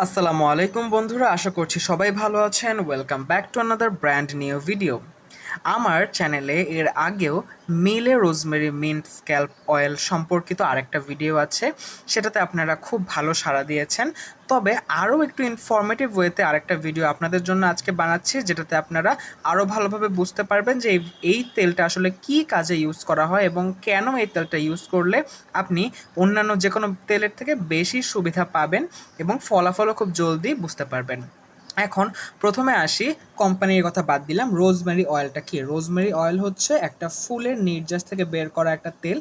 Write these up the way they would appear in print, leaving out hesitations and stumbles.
আসসালামু আলাইকুম বন্ধুরা, আশা করছি সবাই ভালো আছেন। Welcome back to another brand new video. আমার চ্যানেলে এর আগেও মিলে রোজমেরি মিন্ট স্ক্যাল্প অয়েল সম্পর্কিত আরেকটা ভিডিও আছে, সেটাতে আপনারা খুব ভালো সাড়া দিয়েছেন। তবে আরও একটু ইনফরমেটিভ ওয়েতে আরেকটা ভিডিও আপনাদের জন্য আজকে বানাচ্ছি, যেটাতে আপনারা আরও ভালোভাবে বুঝতে পারবেন যে এই তেলটা আসলে কী কাজে ইউজ করা হয় এবং কেন এই তেলটা ইউজ করলে আপনি অন্যান্য যে কোনো তেলের থেকে বেশি সুবিধা পাবেন এবং ফলাফলও খুব জলদি বুঝতে পারবেন। এখন প্রথমে আসি, কোম্পানির কথা বাদ দিলাম। রোজমেরি অয়েলটা কি? রোজমেরি অয়েল হচ্ছে একটা ফুলের নির্যাস থেকে বের করা একটা তেল,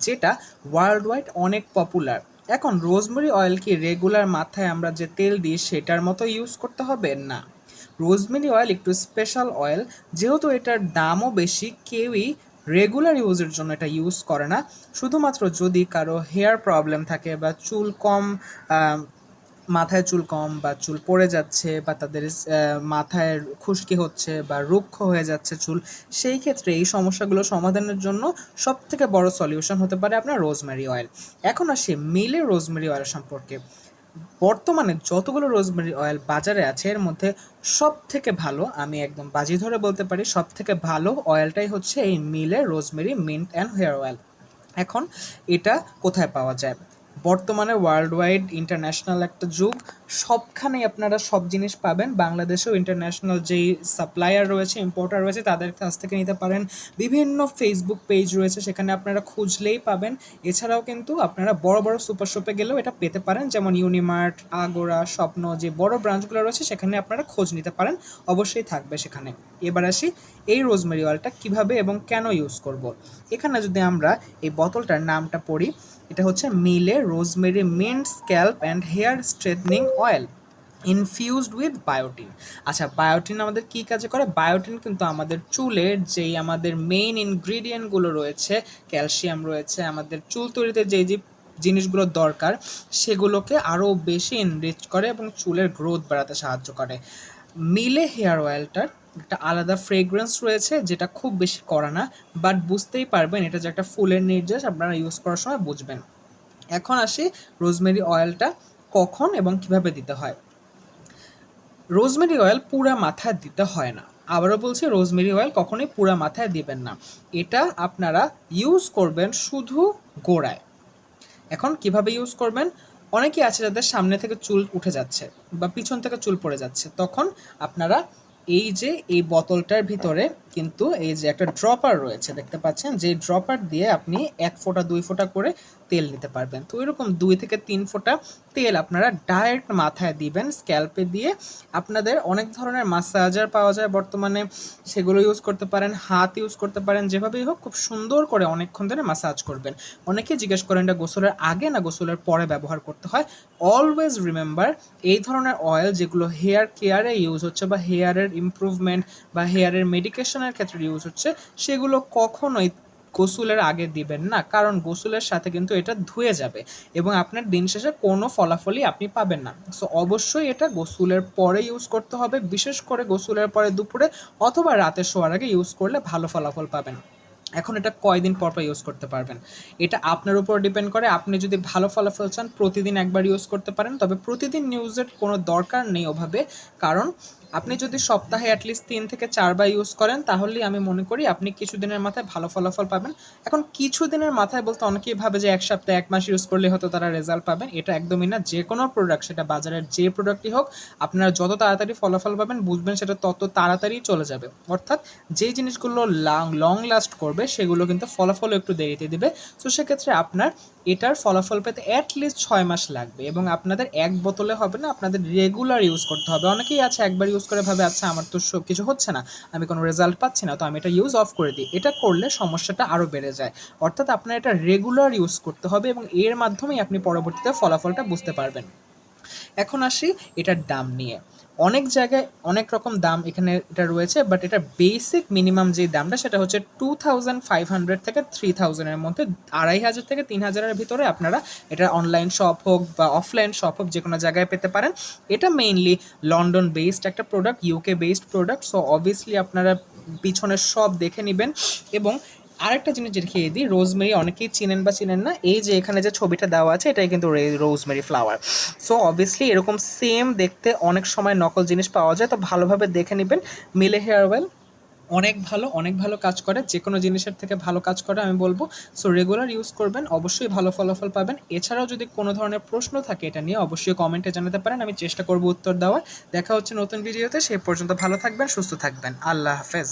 যেটা ওয়ার্ল্ড ওয়াইড অনেক পপুলার। এখন রোজমেরি অয়েল কি রেগুলার মাথায় আমরা যে তেল দিই সেটার মতো ইউজ করতে হবে? না, রোজমেরি অয়েল একটু স্পেশাল অয়েল। যেহেতু এটার দামও বেশি, কেউই রেগুলার ইউজের জন্য এটা ইউজ করে না। শুধুমাত্র যদি কারো হেয়ার প্রবলেম থাকে বা চুল কম, মাথায় চুল কম বা চুল পড়ে যাচ্ছে বা তাদের মাথায় খুশকি হচ্ছে বা রুক্ষ হয়ে যাচ্ছে চুল, সেই ক্ষেত্রে এই সমস্যাগুলো সমাধানের জন্য সবথেকে বড় সলিউশন হতে পারে আপনার রোজমেরি অয়েল। এখন আসি মিলে রোজমেরি অয়েল সম্পর্কে। বর্তমানে যতগুলো রোজমেরি অয়েল বাজারে আছে এর মধ্যে সবথেকে ভালো, আমি একদম বাজি ধরে বলতে পারি, সবথেকে ভালো অয়েলটাই হচ্ছে এই মিলের rosemary mint and hair oil. এখন এটা কোথায় পাওয়া যায়? বর্তমানে ওয়ার্ল্ড ওয়াইড ইন্টারন্যাশনাল একটা যুগ, সবখানেই আপনারা সব জিনিস পাবেন। বাংলাদেশেও ইন্টারন্যাশনাল যেই সাপ্লায়ার রয়েছে, ইম্পোর্টার রয়েছে, তাদের কাছ থেকে নিতে পারেন। বিভিন্ন ফেসবুক পেজ রয়েছে, সেখানে আপনারা খুঁজলেই পাবেন। এছাড়াও কিন্তু আপনারা বড় বড় সুপার শপে গেলেও এটা পেতে পারেন, যেমন ইউনিমার্ট, আগোরা, স্বপ্ন, যে বড় ব্রাঞ্চগুলো রয়েছে সেখানে আপনারা খোঁজ নিতে পারেন, অবশ্যই থাকবে সেখানে। এবার আসি এই রোজমেরি অয়েলটা কীভাবে এবং কেন ইউজ করব। এখানে যদি আমরা এই বোতলটার নামটা পড়ি, এটা হচ্ছে Mielle rosemary mint scalp and hair straightening oil infused with biotin. আচ্ছা, বায়োটিন আমাদের কী কাজে করে? বায়োটিন কিন্তু আমাদের চুলের যেই আমাদের মেইন ইনগ্রিডিয়েন্টগুলো রয়েছে, ক্যালসিয়াম রয়েছে, আমাদের চুল তৈরিতে যেই যে জিনিসগুলো দরকার সেগুলোকে আরও বেশি এনরিচ করে এবং চুলের গ্রোথ বাড়াতে সাহায্য করে। মিলে হেয়ার অয়েলটার একটা আলাদা ফ্রেগ্রেন্স রয়েছে, যেটা খুব বেশি কড়া না, বাট বুঝতেই পারবেন এটা যে একটা ফুলের নির্যাস, আপনারা ইউজ করার সময় বুঝবেন। এখন আসি রোজমেরি অয়েলটা কখন এবং কিভাবে দিতে হয়। রোজমেরি অয়েল পুরা মাথায় দিতে হয় না। আবারও বলছি, রোজমেরি অয়েল কখনোই পুরা মাথায় দিবেন না। এটা আপনারা ইউজ করবেন শুধু গোড়ায়। এখন কিভাবে ইউজ করবেন? অনেকেই আছে যাদের সামনে থেকে চুল উঠে যাচ্ছে বা পিছন থেকে চুল পড়ে যাচ্ছে, তখন আপনারা এই যে এই বোতলটার ভিতরে কিন্তু এই যে একটা ড্রপার রয়েছে দেখতে পাচ্ছেন, যে ড্রপার দিয়ে আপনি 1 ফোঁটা 2 ফোঁটা করে তেল নিতে পারবেন। তো এরকম 2 থেকে 3 ফোঁটা তেল আপনারা ডাইরেক্ট মাথায় দিবেন স্ক্যাল্পে দিয়ে। আপনাদের অনেক ধরনের মাসাজার পাওয়া যায় বর্তমানে, সেগুলো ইউজ করতে পারেন, হাত ইউজ করতে পারেন, যেভাবেই হোক খুব সুন্দর করে অনেকক্ষণ ধরে মাসাজ করবেন। অনেকেই জিজ্ঞেস করেন এটা গোসলের আগে না গোসলের পরে ব্যবহার করতে হয়। অলওয়েজ রিমেম্বার, এই ধরনের অয়েল যেগুলো হেয়ার কেয়ারে ইউজ হচ্ছে বা হেয়ারের ইমপ্রুভমেন্ট বা হেয়ারের মেডিকেশনের ক্ষেত্রে ইউজ হচ্ছে, সেগুলো কখনোই গোসলের আগে দিবেন না, কারণ গোসলের সাথে কিন্তু এটা ধুয়ে যাবে এবং আপনার দিন শেষে কোনো ফলাফলই আপনি পাবেন না। সো অবশ্যই এটা গোসলের পরে ইউজ করতে হবে, বিশেষ করে গোসলের পরে দুপুরে অথবা রাতে শোয়ার আগে ইউজ করলে ভালো ফলাফল পাবেন। এখন এটা কয়দিন পর পর ইউজ করতে পারবেন, এটা আপনার উপর ডিপেন্ড করে। আপনি যদি ভালো ফলাফল চান প্রতিদিন একবার ইউজ করতে পারেন, তবে প্রতিদিন ইউজের কোনো দরকার নেই ওভাবে। কারণ আপনি যদি সপ্তাহে অ্যাটলিস্ট 3 থেকে 4 বার ইউজ করেন, তাহলেই আমি মনে করি আপনি কিছুদিনের মাথায় ভালো ফলাফল পাবেন। এখন কিছুদিনের মাথায় বলতে অনেকেই ভাবে যে 1 সপ্তাহ 1 মাস ইউজ করলে হয়তো তারা রেজাল্ট পাবেন, এটা একদমই না। যে কোনো প্রোডাক্ট, সেটা বাজারের যে প্রোডাক্টই হোক, আপনারা যত তাড়াতাড়ি ফলাফল পাবেন বুঝবেন সেটা তত তাড়াতাড়ি চলে যাবে। অর্থাৎ যেই জিনিসগুলো লং লাস্ট করবে সেগুলো কিন্তু ফলাফলও একটু দেরিতে দিবে। তো সেক্ষেত্রে আপনার এটার ফলাফল পেতে অ্যাটলিস্ট 6 মাস লাগবে এবং আপনাদের এক বোতলে হবে না, আপনাদের রেগুলার ইউজ করতে হবে। অনেকেই আছে একবার ইউজ করে ভাবে আচ্ছা আমার তো কিছু হচ্ছে না, আমি কোনো রেজাল্ট পাচ্ছি না, তো আমি এটা ইউজ অফ করে দিই। এটা করলে সমস্যাটা আরও বেড়ে যায়। অর্থাৎ আপনার এটা রেগুলার ইউজ করতে হবে এবং এর মাধ্যমেই আপনি পরবর্তীতে ফলাফলটা বুঝতে পারবেন। এখন আসি এটার দাম নিয়ে। অনেক জায়গায় অনেক রকম দাম এখানে এটা রয়েছে, বাট এটা বেসিক মিনিমাম যে দামটা সেটা হচ্ছে 2500 থেকে 3000-এর মধ্যে। 2500 থেকে 3000-এর ভিতরে আপনারা এটা অনলাইন শপ হোক বা অফলাইন শপ হোক যে কোনো জায়গায় পেতে পারেন। এটা মেইনলি লন্ডন বেসড একটা product, UK based product. So obviously আপনারা পিছনের সব দেখে নেবেন এবং আরেকটা জিনিস দেখিয়ে দিই, রোজমেরি অনেকেই চিনেন বা চিনেন না। এই যে এখানে যে ছবিটা দেওয়া আছে এটাই কিন্তু রোজমেরি ফ্লাওয়ার। সো অবভিয়াসলি এরকম সেম দেখতে অনেক সময় নকল জিনিস পাওয়া যায়, তো ভালোভাবে দেখে নেবেন। মিলে হেয়ার অয়েল অনেক ভালো, অনেক ভালো কাজ করে, যে কোনো জিনিসের থেকে ভালো কাজ করে আমি বলবো। সো রেগুলার ইউজ করবেন, অবশ্যই ভালো ফলাফল পাবেন। এছাড়াও যদি কোনো ধরনের প্রশ্ন থাকে এটা নিয়ে অবশ্যই কমেন্টে জানাতে পারেন, আমি চেষ্টা করব উত্তর দেওয়ার। দেখা হচ্ছে নতুন ভিডিওতে, সেই পর্যন্ত ভালো থাকবেন, সুস্থ থাকবেন। আল্লাহ হাফেজ।